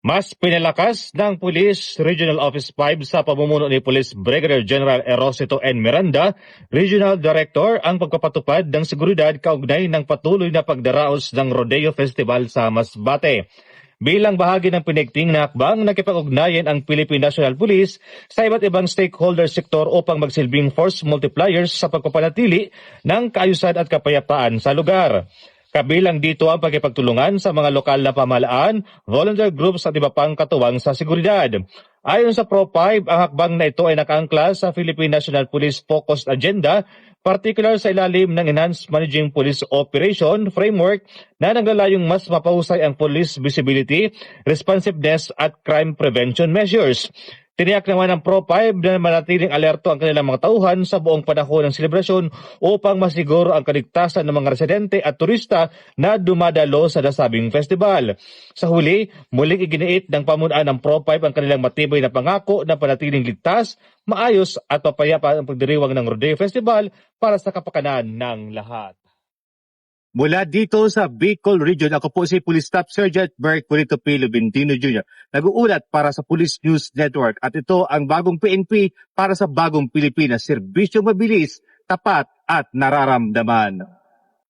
Mas pinalakas ng Police Regional Office 5 sa pamumuno ni Police Brigadier General Erosito N. Miranda, Regional Director, ang pagpapatupad ng seguridad kaugnay ng patuloy na pagdaraos ng Rodeo Festival sa Masbate. Bilang bahagi ng pinigting na hakbang, nakipag-ugnayan ang Philippine National Police sa iba't ibang stakeholder sektor upang magsilbing force multipliers sa pagpapanatili ng kaayusan at kapayapaan sa lugar. Kabilang dito ang pagkipagtulungan sa mga lokal na pamahalaan, volunteer groups at iba pang katuwang sa seguridad. Ayon sa Pro5, ang hakbang na ito ay nakaangkla sa Philippine National Police Focused Agenda, particular sa ilalim ng Enhanced Managing Police Operation Framework na naglalayong mas mapahusay ang police visibility, responsiveness at crime prevention measures. Tiniyak naman ng Pro5 na manatiling alerto ang kanilang mga tauhan sa buong panahon ng selebrasyon upang masiguro ang kaligtasan ng mga residente at turista na dumadalo sa nasabing festival. Sa huli, muling iginiit ng pamunuan ng Pro5 ang kanilang matibay na pangako na panatiling ligtas, maayos at mapayapa ang pagdiriwang ng Rodeo Festival para sa kapakanan ng lahat. Mula dito sa Bicol Region, ako po si Police Staff Sergeant Bert Polito P. Lubentino Jr. Nag-uulat para sa Police News Network at ito ang bagong PNP para sa bagong Pilipinas. Serbisyong mabilis, tapat at nararamdaman.